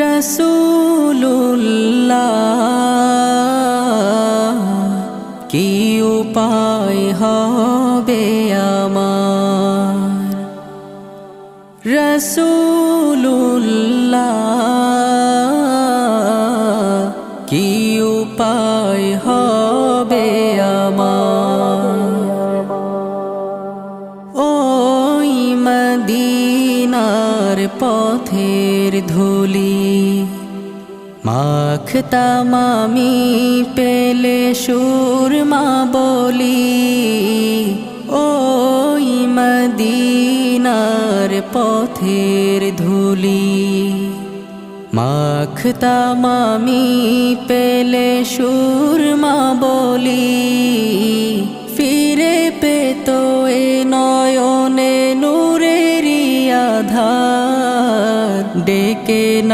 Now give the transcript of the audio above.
রাসূলুল্লাহ কি উপায় হবে আমার, রাসূলুল্লাহ কি উপায় হবে আমার। ওই মদিনার পথের ধুলি মাখতাম আমি পেলে সুরমা বলি, ওই মদিনার পথের ধুলি মাখতাম আমি পেলে সুরমা বলি। ফিরে পেত এ নয়নে নূরেরি আধার, ডেকে না